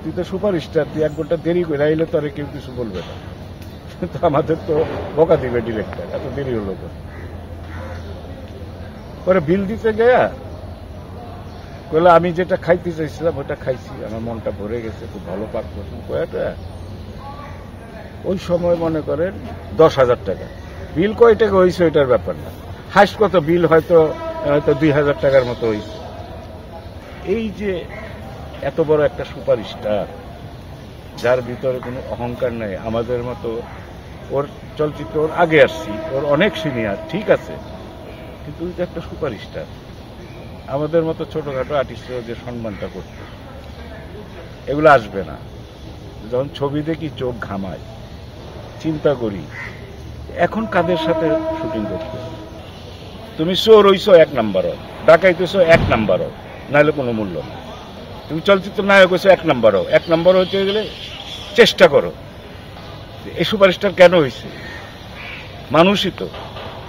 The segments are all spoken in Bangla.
তুই তো সুপারস্টার, তুই 1 ঘন্টা দেরি করে আইলে তো আর কেউ কিছু বলবে না, কিন্তু আমাদের তো বকা দিবে ডিরেক্টর, এত দেরি হলো তো। পরে বিল দিতে গেয়া বলে আমি যেটা খাইতে চাইছিলাম ওটা খাইছি, আমার মনটা ভরে গেছে, খুব ভালো পাক করছি কয়টা। ওই সময় মনে করেন 10,000 টাকা বিল, কয় টাকা হয়েছে ওইটার ব্যাপার না, হাইস্ট কত বিল হয়তো 2,000 টাকার মতো হয়েছে। এই যে এত বড় একটা সুপারস্টার যার ভিতরে কোনো অহংকার নাই, আমাদের মতো, ওর চলচ্চিত্র ওর আগে আসছি, ওর অনেক সিনিয়র, ঠিক আছে, কিন্তু ওই যে একটা সুপারস্টার, আমাদের মতো ছোটখাটো আর্টিস্টরা যে সম্মানটা করত, এগুলো আসবে না। যখন ছবি দেখি চোখ ঘামায়, চিন্তা করি এখন কাদের সাথে শুটিং করতে। তুমি চোর হইছো 1 নাম্বারও, ডাকাইতেছো 1 নাম্বারও, নাহলে কোনো মূল্য না। তুমি চলচ্চিত্র নায়ক হয়েছো 1 নাম্বারও, 1 নাম্বার হইতে গেলে চেষ্টা করো। এই সুপারস্টার কেন হয়েছে? মানুষই তো,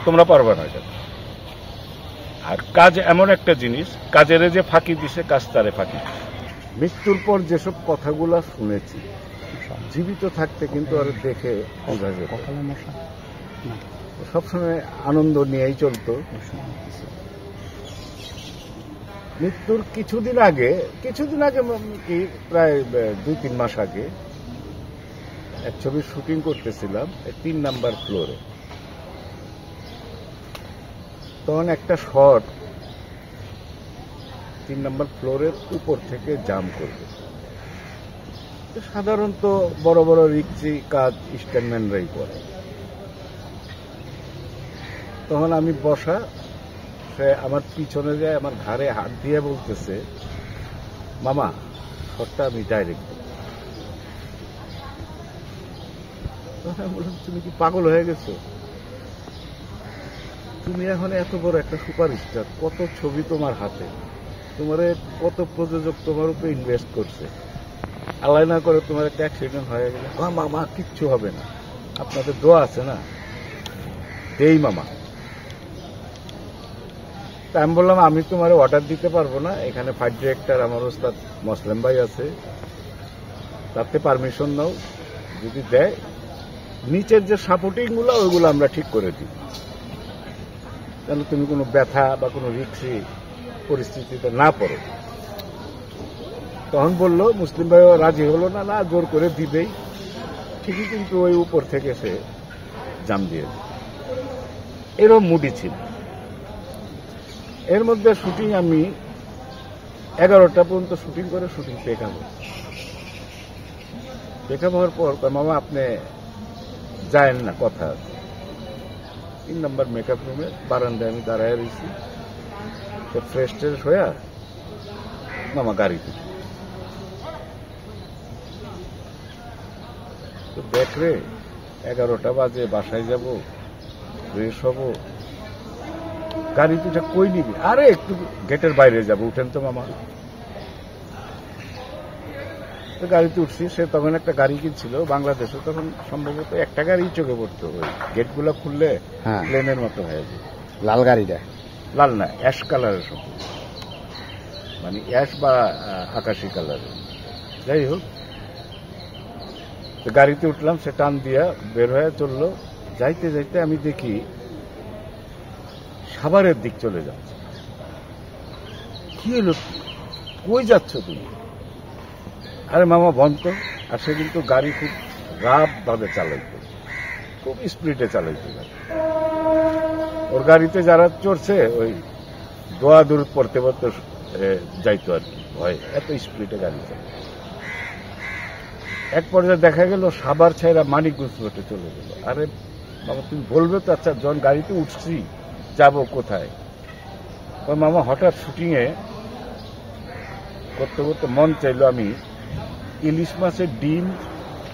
তোমরা পারবা না এটা। আর কাজ এমন একটা জিনিস, কাজের যে ফাঁকি দিছে, কাজ তারে ফাঁকি দিছে। মৃত্যুর পর যেসব কথাগুলা শুনেছি, জীবিত থাকতে কিন্তু আর দেখে বোঝা যেত। সবসময় আনন্দ নিয়েই চলতো। মৃত্যুর কিছুদিন আগে কি প্রায় 2-3 মাস আগে এক ছবির শুটিং করতেছিলাম 3 নাম্বার ফ্লোরে। তখন একটা শট 3 নাম্বার ফ্লোরের উপর থেকে জাম করবে। সাধারণত বড় বড় রিক্সি কাজ স্ট্যান্ডম্যানরাই করে। তখন আমি বসা, সে আমার পিছনে যায়, আমার ঘাড়ে হাত দিয়ে বলতেছে, মামা শটটা আমি ডাইরেক্ট। তখন বললাম, তুমি কি পাগল হয়ে গেছো? তুমি এখন এত বড় একটা সুপারস্টার, কত ছবি তোমার হাতে, তোমার কত প্রযোজক তোমার উপরে ইনভেস্ট করছে, আল্লাহ না করে তোমার একটা অ্যাক্সিডেন্ট হয়ে গেলে, মামা কিচ্ছু হবে না, আপনাদের দোয়া আছে না, এই মামা। তা আমি বললাম, আমি তোমার অর্ডার দিতে পারবো না, এখানে ফাইট ডিরেক্টর আমার ওস্তাদ মোসলেম ভাই আছে, তাতে পারমিশন নাও, যদি দেয় নিচের যে সাপোর্টিং গুলো ওইগুলো আমরা ঠিক করে দিই, যেন তুমি কোনো ব্যথা বা কোনো রিক্সি পরিস্থিতিতে না পড়ো। তখন বললো, মুসলিম ভাইও রাজি হলো না, না জোর করে দিবেই, ঠিকই, কিন্তু ওই উপর থেকে সে জাম দিয়ে দেয়। এরকম মুডি ছিল। এর মধ্যে শুটিং আমি 11টা পর্যন্ত শুটিং করে শুটিং পেকআপ হওয়ার পর, মামা আপনি যায়েন না, কথা আছে। 3 নাম্বার মেকআপ রুমে বারান্দায় আমি দাঁড়ায় রয়েছি, সে ফ্রেশ ট্রেশ হয়ে মামা গাড়িতে তো দেখ রে, 11টা বাজে, বাসায় যাব, ফ্রেশ হব, গাড়িতে এটা কই নিবি? আরে একটু গেটের বাইরে যাব, উঠেন তো মামা। তো গাড়িতে উঠছি, সে তখন একটা গাড়ি কিনছিল বাংলাদেশে, তখন সম্ভবত একটা গাড়ি চোখে পড়তো, ওই গেটগুলো খুললে প্লেনের মতো হয়ে যায়। লাল গাড়িটা? লাল না, অ্যাশ কালারের সব, মানে অ্যাশ বা আকাশি কালারের, যাই হোক। তো গাড়িতে উঠলাম, সে টান দিয়া বের হয়ে চললো। যাইতে যাইতে আমি দেখি সাভারের দিক চলে যাচ্ছে। কি হলো, কই যাচ্ছ তুমি? আরে মামা বন্ধ। আর সে কিন্তু গাড়ি খুব রাফ ভাবে চালাইতো, খুব স্পিডে চালাইতো। ওর গাড়িতে যারা চড়ছে ওই দোয়া দূর পড়তে পড়তে যাইতো আর কি, ভয়, এত স্পিডে গাড়ি চালায়। এক পর্যায়ে দেখা গেল সাভার ছাইরা মানিকগঞ্জ রোডে চলে গেল। আরে মামা তুমি বলবে তো, আচ্ছা যখন গাড়িতে উঠছি যাব কোথায়? ওই মামা হঠাৎ শুটিংয়ে করতে করতে মন চাইলো আমি ইলিশ মাছের ডিম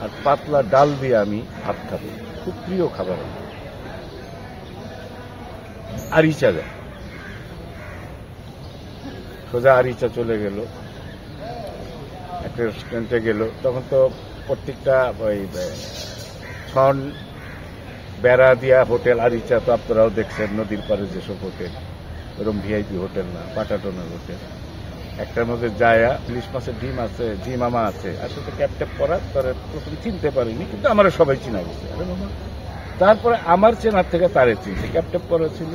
আর পাতলা ডাল দিয়ে আমি ভাত খাবো, খুব প্রিয় খাবার। আরিচা যায়, সোজা আরিচা চলে গেল, একটা রেস্টুরেন্টে গেল। তখন তো প্রত্যেকটা ওই ছন বেড়া দিয়া হোটেল, আরিচা তো আপনারাও দেখছেন, নদীর পারে যেসব হোটেল, ওরকম ভিআইপি হোটেল না, পাটাটনের হোটেল। একটার মধ্যে জায়া, ইলিশ মাছের ডিম আছে, জি মামা আছে, আসলে ক্যাপ ট্যাপ করা, তারা প্রথমে চিনতে পারিনি, কিন্তু আমরা সবাই চিনা গেছে। তারপরে আমার চেনার থেকে তারে চিনছে, ক্যাপ ট্যাপ করা ছিল।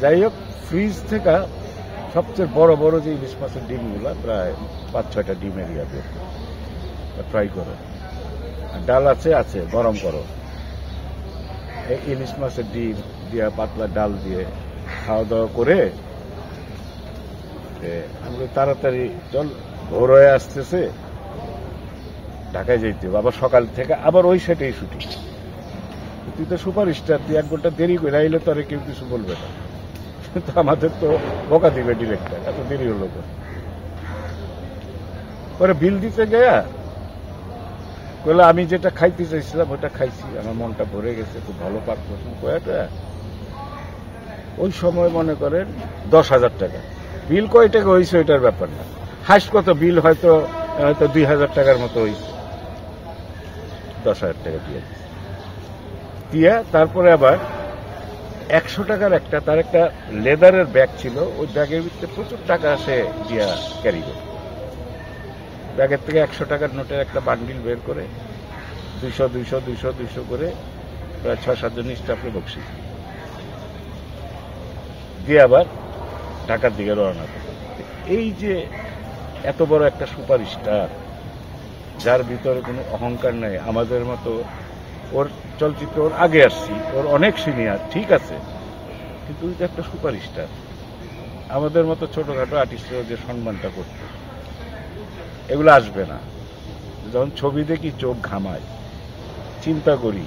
যাই হোক, ফ্রিজ থেকে সবচেয়ে বড় বড় যে ইলিশ মাছের ডিমগুলো, প্রায় 5-6টা ডিমের ইয়া বের করো, ফ্রাই করো। ডাল আছে, গরম করো। এই ইলিশ মাছের ডিম দিয়া পাতলা ডাল দিয়ে খাওয়া দাওয়া করে আমরা তাড়াতাড়ি চল, ভোর হয়ে আসতেছে, ঢাকায় যাইতে হবে, আবার সকাল থেকে আবার ওই সেটাই শুটিং। তুই তো সুপারস্টার, তুই 1 ঘন্টা দেরি করে আইলে তো আর কেউ কিছু বলবে না, কিন্তু আমাদের তো বকা দিবে ডিরেক্টর, এত দেরি হলো। পরে বিল দিতে গেয়া বলে আমি যেটা খাইতে চাইছিলাম ওটা খাইছি, আমার মনটা ভরে গেছে, খুব ভালো পাক করলাম। কয়টা ওই সময় মনে করেন 10,000 টাকা বিল। কয় টাকা হয়েছে ওইটার ব্যাপার না, হাইস্ট কত বিল হয়তো 2,000 টাকার মতো হয়েছে। 10,000 টাকা দিয়া তারপরে আবার 100 টাকার একটা, তার একটা লেদারের ব্যাগ ছিল, ওই ব্যাগের ভিতরে প্রচুর টাকা সে দিয়া ক্যারি করে। ব্যাগের থেকে 100 টাকার নোটের একটা বান্ডিল বের করে 200 করে প্রায় 6-7 জন স্টাফে বকশিস দিয়ে আবার ঢাকার দিকে রওনা করে। এই যে এত বড় একটা সুপারস্টার, যার ভিতরে কোনো অহংকার নাই, আমাদের মতো, ওর চলচ্চিত্র ওর আগে আসছি, ওর অনেক সিনিয়র, ঠিক আছে, কিন্তু ওই যে একটা সুপারস্টার, আমাদের মতো ছোটখাটো আর্টিস্টরা যে সম্মানটা করত, এগুলো আসবে না। যখন ছবি দেখি চোখ ঘামায়, চিন্তা করি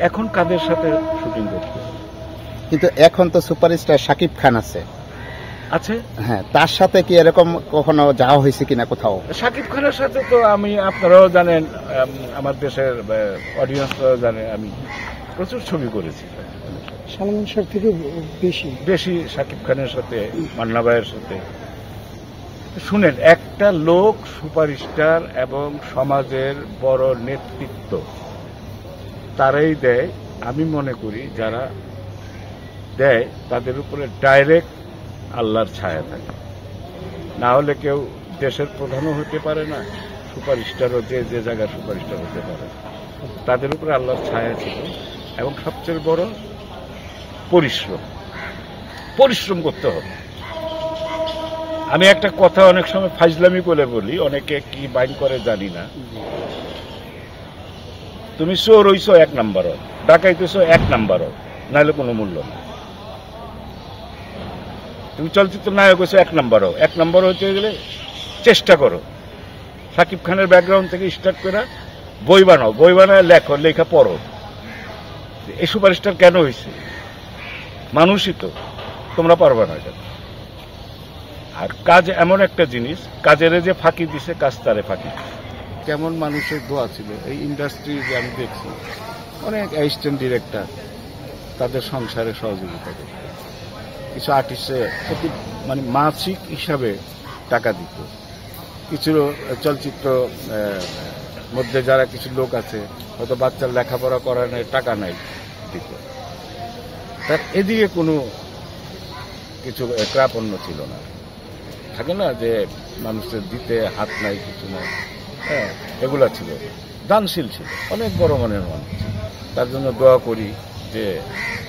এখন কাদের সাথে শুটিং করতে। কিন্তু এখন তো সুপারস্টার শাকিব খান আছে, হ্যাঁ, তার সাথে কি এরকম কখনো যাওয়া হয়েছে কিনা কোথাও? শাকিব খানের সাথে তো আমি, আপনারাও জানেন, আমার দেশের অডিয়েন্সরাও জানে, আমি প্রচুর ছবি করেছি। সালমান শাহ থেকে বেশি শাকিব খানের সাথে, মান্না ভাইয়ের সাথে। শুনেন, একটা লোক সুপারস্টার এবং সমাজের বড় নেতৃত্ব তারাই দেয়। আমি মনে করি যারা দেয় তাদের উপরে ডাইরেক্ট আল্লাহর ছায়া থাকে, না হলে কেউ দেশের প্রধানও হতে পারে না, সুপারস্টারও যে জায়গায় সুপারস্টার হতে পারে। তাদের উপরে আল্লাহর ছায়া ছিল, এবং সবচেয়ে বড় পরিশ্রম করতে হবে। আমি একটা কথা অনেক সময় ফাজলামি করে বলি, অনেকে কি বাইন করে জানি না, তুমি চোর হইছো 1 নাম্বার, ডাকাইতেছো 1 নাম্বার, নাহলে কোনো মূল্য না। তুমি চলচ্চিত্র নায়ক হয়েছো 1 নাম্বার হইতে গেলে চেষ্টা করো। শাকিব খানের ব্যাকগ্রাউন্ড থেকে স্টার্ট করে বই বানায় লেখা পড়ো। এই সুপারস্টার কেন হয়েছে? মানুষই তো, তোমরা পারবে না এটা। আর কাজ এমন একটা জিনিস, কাজের যে ফাঁকি দিছে, কাজ তারে ফাঁকি। কেমন মানুষের দোয়া ছিল এই ইন্ডাস্ট্রি, যে আমি দেখছি অনেক অ্যাসিস্ট্যান্ট ডিরেক্টর তাদের সংসারে সহযোগিতা করত। কিছু আর্টিস্টে মানে মাসিক হিসাবে টাকা দিত। কিছু চলচ্চিত্র মধ্যে যারা কিছু লোক আছে, হয়তো বাচ্চার লেখাপড়া করানোর টাকা নাই, দিত। তার এদিকে কোনো কিছু ক্রাপণ্য ছিল না। থাকে না যে মানুষের দিতে হাত নাই, কিছু নাই, হ্যাঁ, এগুলা ছিল। দানশীল ছিল, অনেক বড় মনের মানুষ। তার জন্য দোয়া করি যে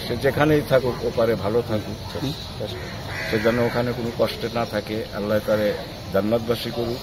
সে যেখানেই থাকুক ওপারে ভালো থাকুক, সে যেন ওখানে কোনো কষ্টে না থাকে, আল্লাহ তারে জান্নাতবাসী করুক।